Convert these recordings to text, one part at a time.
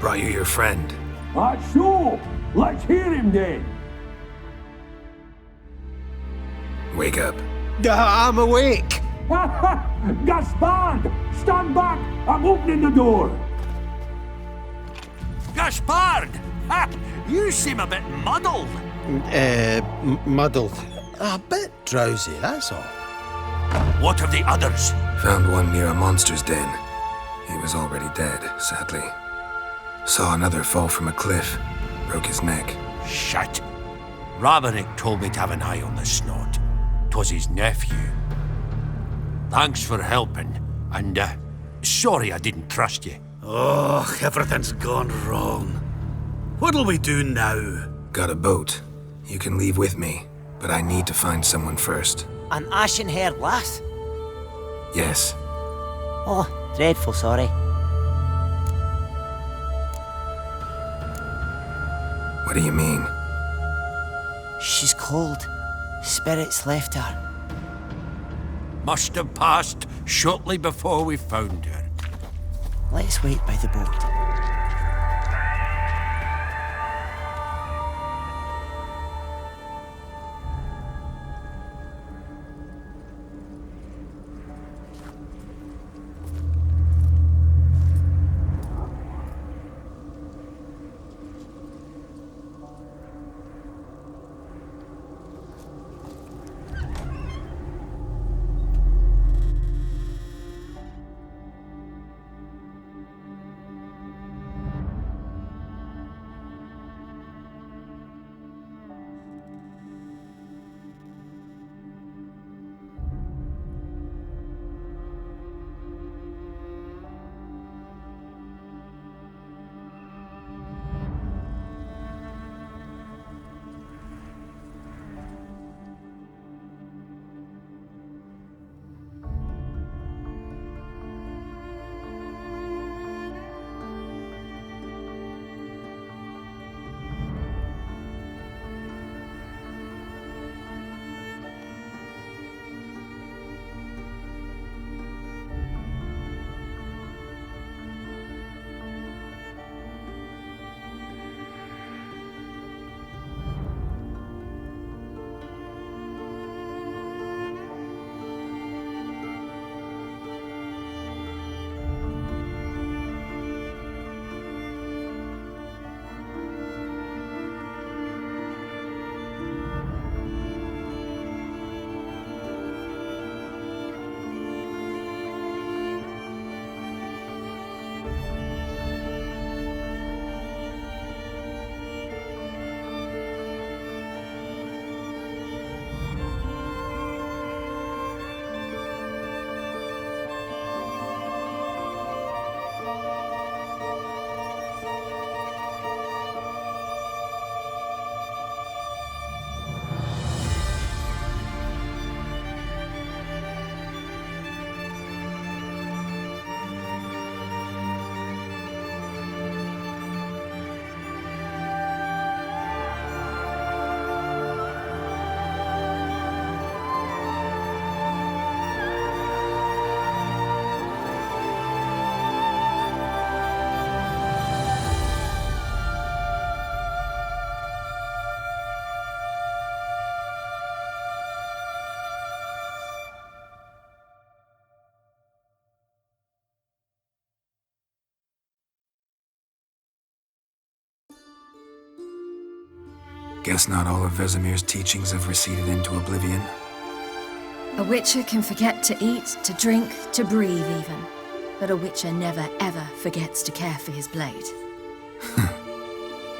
Brought you your friend. So, let's hear him then. Wake up. I'm awake. Gaspard! Stand back! I'm opening the door! Gaspard! Ha! You seem a bit muddled. Muddled. A bit drowsy, that's all. What of the others? Found one near a monster's den. He was already dead, sadly. Saw another fall from a cliff. Broke his neck. Shit. Raverick told me to have an eye on the snot. 'Twas his nephew. Thanks for helping, and sorry I didn't trust you. Oh, everything's gone wrong. What'll we do now? Got a boat. You can leave with me, but I need to find someone first. An ashen-haired lass? Yes. Oh, dreadful sorry. What do you mean? She's cold. Spirits left her. Must have passed shortly before we found her. Let's wait by the boat. Guess not all of Vesemir's teachings have receded into oblivion. A witcher can forget to eat, to drink, to breathe even. But a witcher never ever forgets to care for his blade.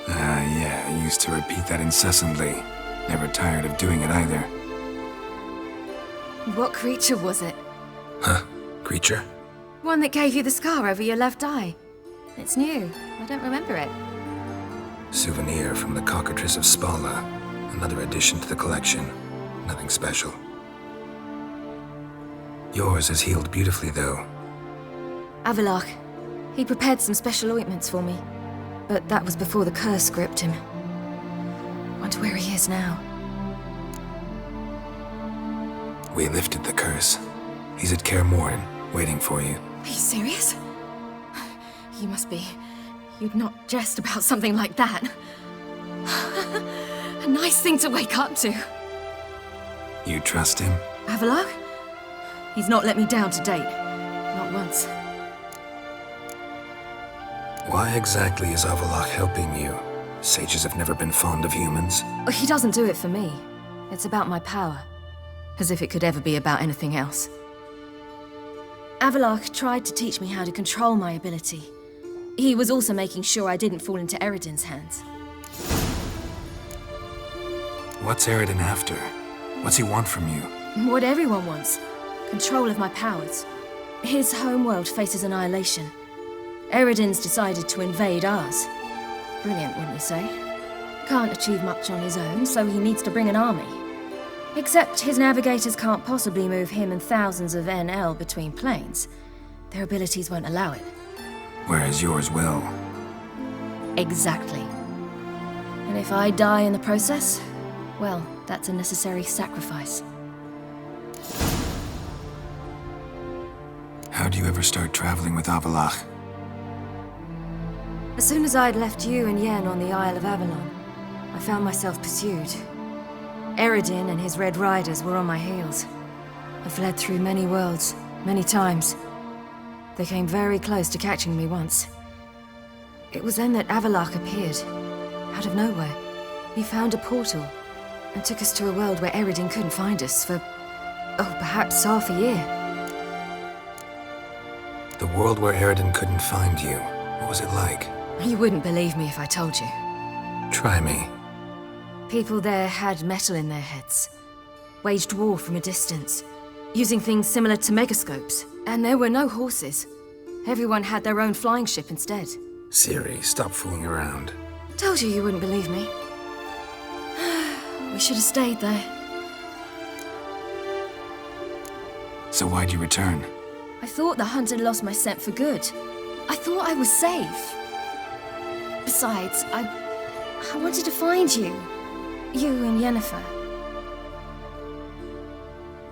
Yeah, I used to repeat that incessantly. Never tired of doing it either. What creature was it? Huh? Creature? One that gave you the scar over your left eye. It's new. I don't remember it. Souvenir from the Cockatrice of Spala. Another addition to the collection. Nothing special. Yours has healed beautifully, though. Avallac'h. He prepared some special ointments for me. But that was before the curse gripped him. Wonder where he is now. We lifted the curse. He's at Kaer Morhen, waiting for you. Are you serious? You you'd not jest about something like that. A nice thing to wake up to. You trust him? Avallac'h? He's not let me down to date. Not once. Why exactly is Avallac'h helping you? Sages have never been fond of humans. He doesn't do it for me. It's about my power. As if it could ever be about anything else. Avallac'h tried to teach me how to control my ability. He was also making sure I didn't fall into Eredin's hands. What's Eredin after? What's he want from you? What everyone wants. Control of my powers. His homeworld faces annihilation. Eredin's decided to invade ours. Brilliant, wouldn't you say? Can't achieve much on his own, so he needs to bring an army. Except his navigators can't possibly move him and thousands of NL between planes. Their abilities won't allow it. Whereas yours will. Exactly. And if I die in the process, well, that's a necessary sacrifice. How do you ever start traveling with Avallac'h? As soon as I'd left you and Yen on the Isle of Avalon, I found myself pursued. Eredin and his Red Riders were on my heels. I fled through many worlds, many times. They came very close to catching me once. It was then that Avallac'h appeared, out of nowhere. He found a portal, and took us to a world where Eredin couldn't find us for, perhaps half a year. The world where Eredin couldn't find you. What was it like? You wouldn't believe me if I told you. Try me. People there had metal in their heads, waged war from a distance, using things similar to megascopes. And there were no horses. Everyone had their own flying ship instead. Ciri, stop fooling around. Told you you wouldn't believe me. We should have stayed there. So why'd you return? I thought the hunt had lost my scent for good. I thought I was safe. Besides, I wanted to find you. You and Yennefer.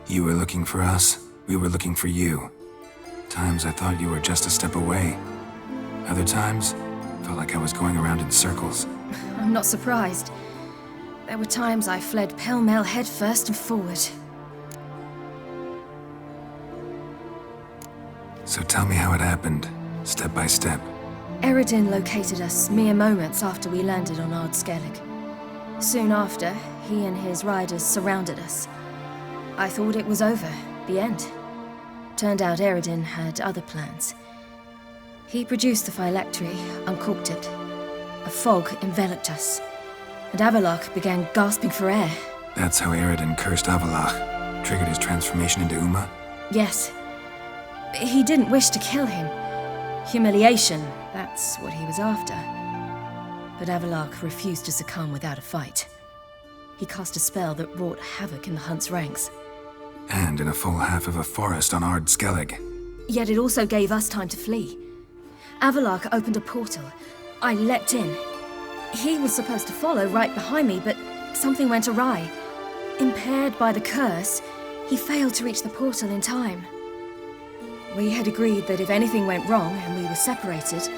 You were looking for us, we were looking for you. Times I thought you were just a step away. Other times, felt like I was going around in circles. I'm not surprised. There were times I fled pell-mell head first and forward. So tell me how it happened, step by step. Eredin located us mere moments after we landed on Ard Skellig. Soon after, he and his riders surrounded us. I thought it was over, the end. Turned out Eredin had other plans. He produced the phylactery, uncorked it. A fog enveloped us, and Avallac'h began gasping for air. That's how Eredin cursed Avallac'h, triggered his transformation into Uma? Yes. He didn't wish to kill him. Humiliation, that's what he was after. But Avallac'h refused to succumb without a fight. He cast a spell that wrought havoc in the hunt's ranks. And in a full half of a forest on Ard Skellig. Yet it also gave us time to flee. Avallac'h opened a portal. I leapt in. He was supposed to follow right behind me, but something went awry. Impaired by the curse, he failed to reach the portal in time. We had agreed that if anything went wrong and we were separated,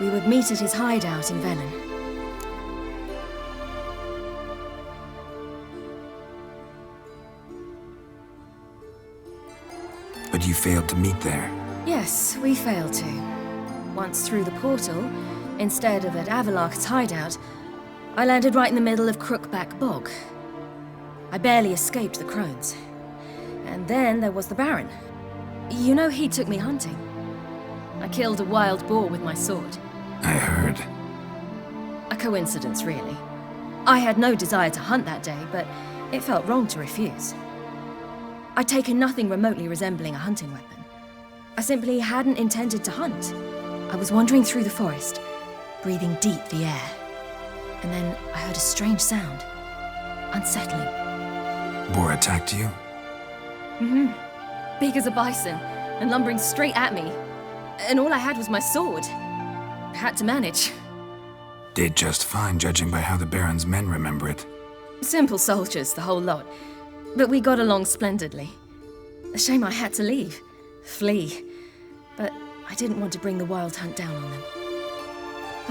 we would meet at his hideout in Velen. But you failed to meet there. Yes, we failed to. Once through the portal, instead of at Avallac'h's hideout, I landed right in the middle of Crookback Bog. I barely escaped the crones. And then there was the Baron. You know, he took me hunting. I killed a wild boar with my sword. I heard. A coincidence, really. I had no desire to hunt that day, but it felt wrong to refuse. I'd taken nothing remotely resembling a hunting weapon. I simply hadn't intended to hunt. I was wandering through the forest, breathing deep the air. And then I heard a strange sound. Unsettling. Boar attacked you? Mm-hmm. Big as a bison, and lumbering straight at me. And all I had was my sword. Had to manage. Did just fine, judging by how the Baron's men remember it. Simple soldiers, the whole lot. But we got along splendidly. A shame I had to leave. Flee. But I didn't want to bring the wild hunt down on them.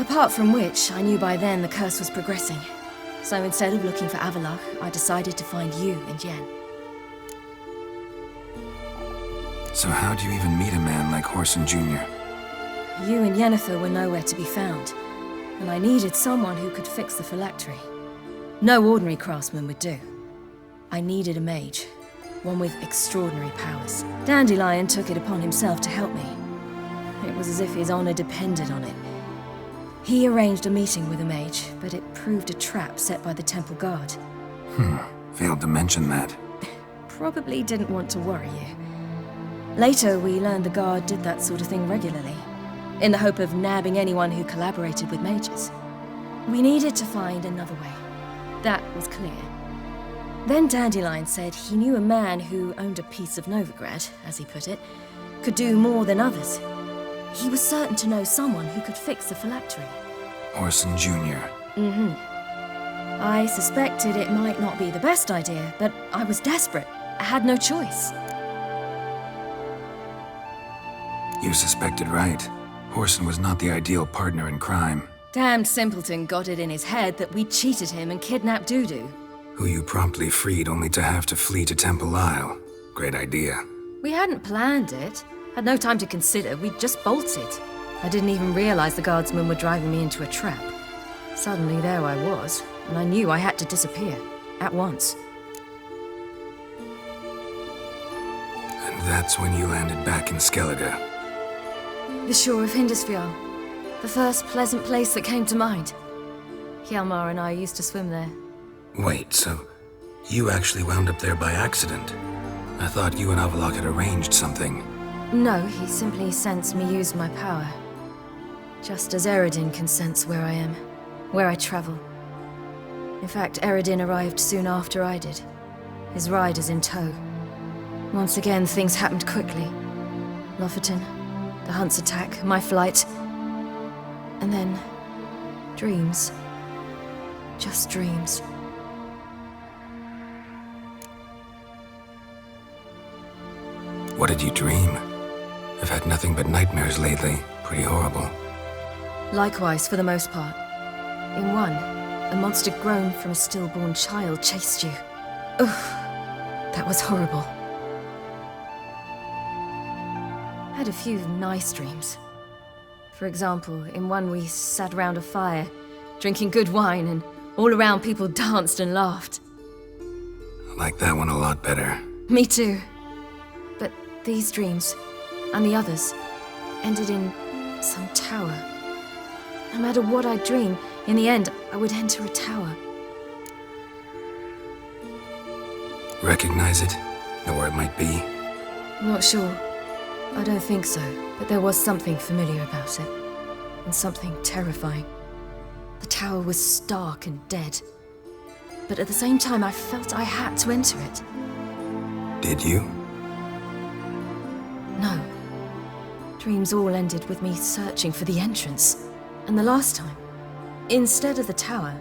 Apart from which, I knew by then the curse was progressing. So instead of looking for Avallac'h, I decided to find you and Yen. So how'd you even meet a man like Whoreson Jr.? You and Yennefer were nowhere to be found, and I needed someone who could fix the phylactery. No ordinary craftsman would do. I needed a mage, one with extraordinary powers. Dandelion took it upon himself to help me. It was as if his honor depended on it. He arranged a meeting with a mage, but it proved a trap set by the temple guard. Failed to mention that. Probably didn't want to worry you. Later, we learned the guard did that sort of thing regularly, in the hope of nabbing anyone who collaborated with mages. We needed to find another way. That was clear. Then Dandelion said he knew a man who owned a piece of Novigrad, as he put it, could do more than others. He was certain to know someone who could fix the phylactery. Whoreson Jr. I suspected it might not be the best idea, but I was desperate. I had no choice. You suspected right. Whoreson was not the ideal partner in crime. Damned simpleton got it in his head that we cheated him and kidnapped Dudu. Who you promptly freed only to have to flee to Temple Isle. Great idea. We hadn't planned it. Had no time to consider, we just bolted. I didn't even realize the guardsmen were driving me into a trap. Suddenly there I was, and I knew I had to disappear. At once. And that's when you landed back in Skellige. The shore of Hindisfjall. The first pleasant place that came to mind. Hjalmar and I used to swim there. Wait, so you actually wound up there by accident? I thought you and Avallac'h had arranged something. No, he simply sensed me use my power. Just as Eredin can sense where I am, where I travel. In fact, Eredin arrived soon after I did, his riders in tow. Once again, things happened quickly. Lofoten, the Hunt's attack, my flight. And then, dreams. Just dreams. What did you dream? I've had nothing but nightmares lately. Pretty horrible. Likewise, for the most part. In one, a monster grown from a stillborn child chased you. Ugh, that was horrible. I had a few nice dreams. For example, in one we sat around a fire, drinking good wine, and all around people danced and laughed. I like that one a lot better. Me too. But these dreams, and the others, ended in some tower. No matter what I dream, in the end, I would enter a tower. Recognize it? Know where it might be? Not sure. I don't think so, but there was something familiar about it. And something terrifying. The tower was stark and dead. But at the same time, I felt I had to enter it. Did you? No. Dreams all ended with me searching for the entrance. And the last time, instead of the tower,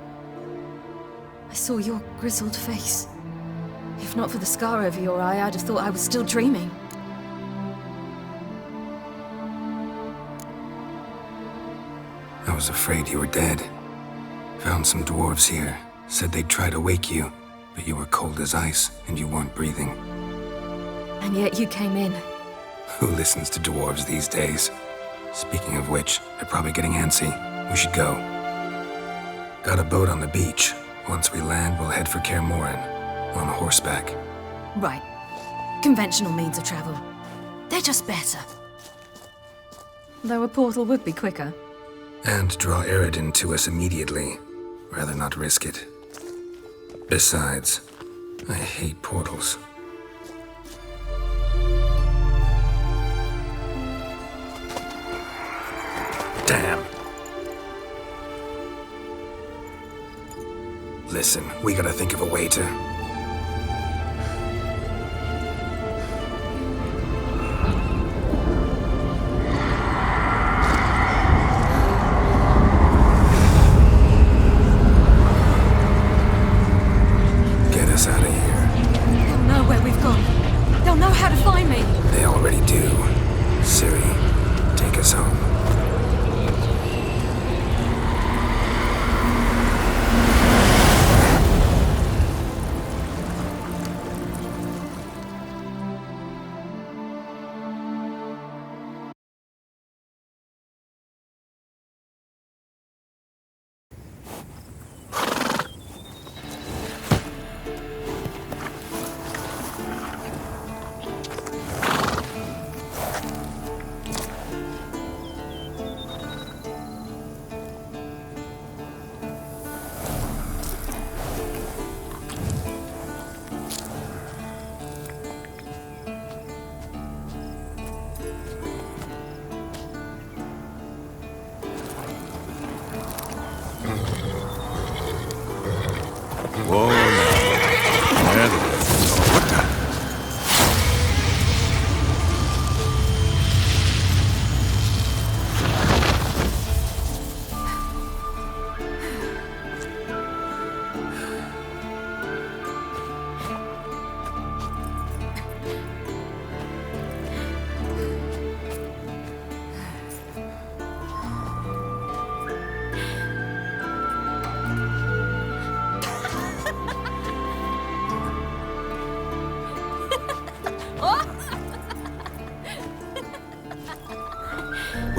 I saw your grizzled face. If not for the scar over your eye, I'd have thought I was still dreaming. I was afraid you were dead. Found some dwarves here. Said they'd try to wake you, but you were cold as ice and you weren't breathing. And yet you came in. Who listens to dwarves these days? Speaking of which, they're probably getting antsy. We should go. Got a boat on the beach. Once we land, we'll head for Kaer Morhen. On horseback. Right. Conventional means of travel. They're just better. Though a portal would be quicker. And draw Eredin to us immediately. Rather not risk it. Besides, I hate portals. Damn. Listen, we gotta think of a way to... Get us out of here. They'll know where we've gone. They'll know how to find me. They already do. Ciri, take us home.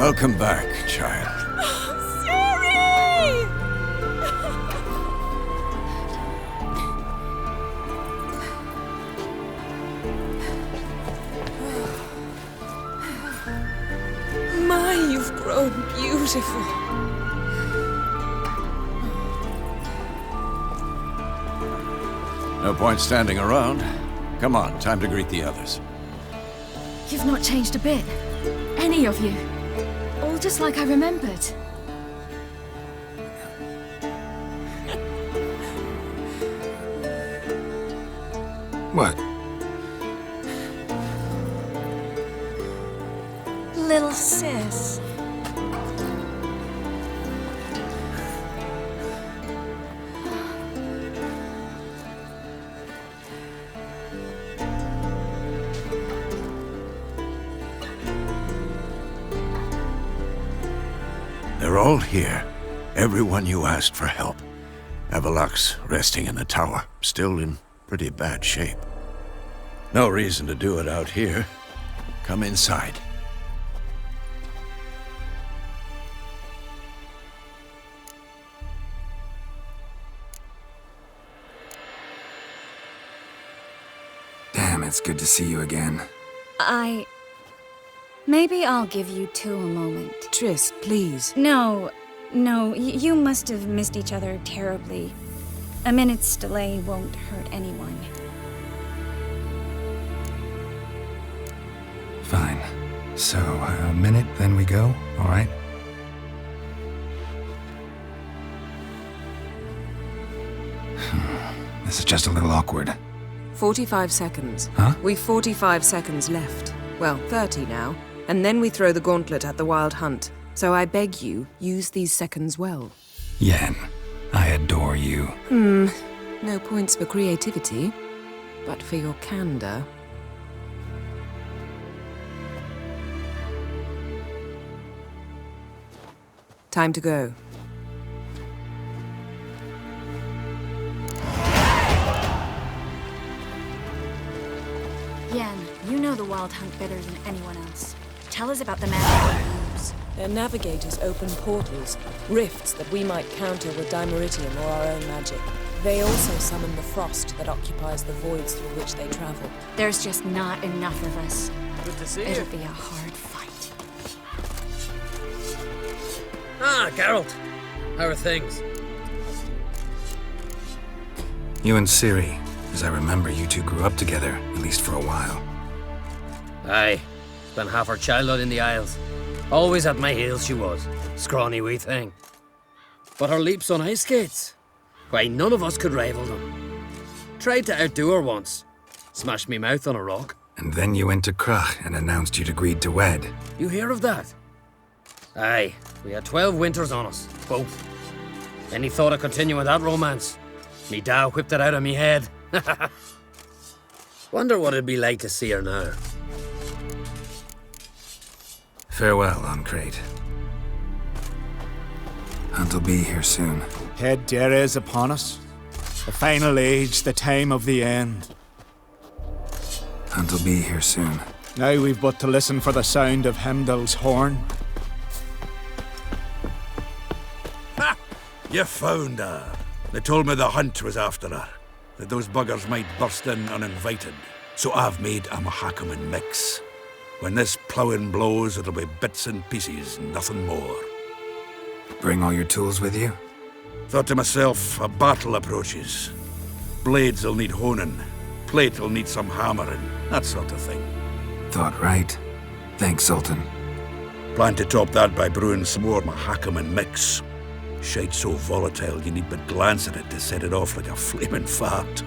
Welcome back, child. Siri! My, you've grown beautiful. No point standing around. Come on, time to greet the others. You've not changed a bit. Any of you. All just like I remembered. What? Little sis. They're all here. Everyone you asked for help. Avalox resting in the tower, still in pretty bad shape. No reason to do it out here. Come inside. Damn, it's good to see you again. Maybe I'll give you two a moment. Triss, please. No, you must have missed each other terribly. A minute's delay won't hurt anyone. Fine. So, a minute, then we go, all right? This is just a little awkward. 45 seconds. Huh? We've 45 seconds left. Well, 30 now. And then we throw the gauntlet at the Wild Hunt. So I beg you, use these seconds well. Yen, I adore you. No points for creativity, but for your candor. Time to go. Yen, you know the Wild Hunt better than anyone else. Tell us about the magic they use. Their navigators open portals, rifts that we might counter with Dimeritium or our own magic. They also summon the frost that occupies the voids through which they travel. There's just not enough of us. Good to see It'll be a hard fight. Ah, Geralt. How are things? You and Ciri, as I remember, you two grew up together, at least for a while. Aye. Spent half her childhood in the Isles. Always at my heels she was. Scrawny wee thing. But her leaps on ice skates, why, none of us could rival them. Tried to outdo her once. Smashed me mouth on a rock. And then you went to Krach and announced you'd agreed to wed. You hear of that? Aye. We had 12 winters on us, both. Any thought of continuing that romance? Me da whipped it out of me head. Wonder what it'd be like to see her now. Farewell, Oncrate. Hunt'll be here soon. Head Dere is upon us. The final age, the time of the end. Hunt'll be here soon. Now we've but to listen for the sound of Heimdall's horn. Ha! You found her. They told me the hunt was after her. That those buggers might burst in uninvited. So I've made a Mahakaman mix. When this ploughing blows, it'll be bits and pieces, nothing more. Bring all your tools with you? Thought to myself, a battle approaches. Blades will need honing. Plate will need some hammering. That sort of thing. Thought right. Thanks, Sultan. Plan to top that by brewing some more Mahakaman mix. Shite so volatile you need but glance at it to set it off like a flaming fart.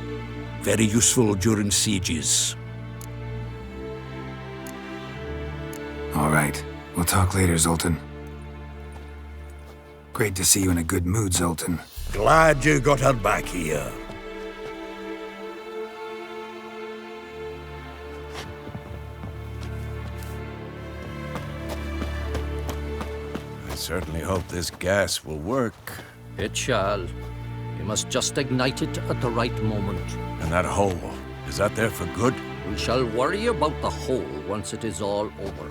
Very useful during sieges. All right. We'll talk later, Zoltan. Great to see you in a good mood, Zoltan. Glad you got her back here. I certainly hope this gas will work. It shall. You must just ignite it at the right moment. And that hole, is that there for good? We shall worry about the hole once it is all over.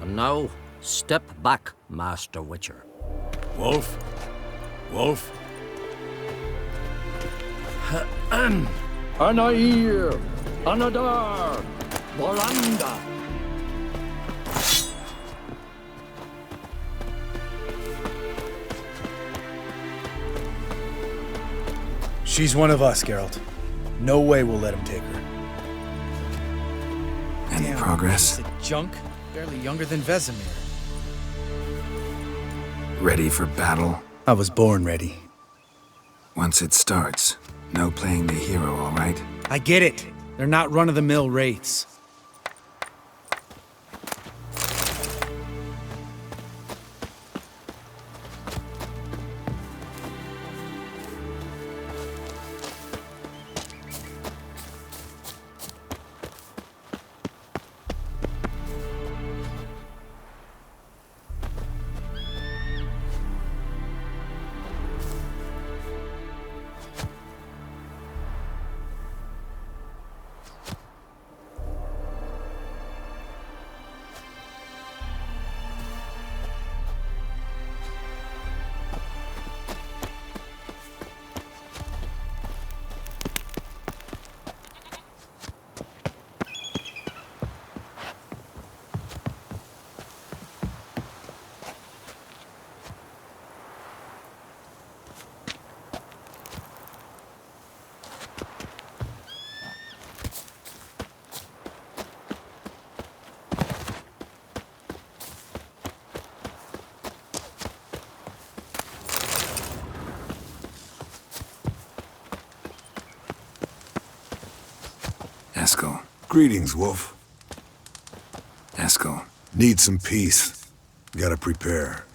And now, Step back, Master Witcher. Wolf? Wolf? Anair! Anadar! Bolanda! She's one of us, Geralt. No way we'll let him take her. Any progress? Piece of junk? Barely younger than Vesemir. Ready for battle? I was born ready. Once it starts, no playing the hero, all right? I get it. They're not run-of-the-mill wraiths. Eskel. Greetings, Wolf. Eskel. Need some peace. Gotta prepare.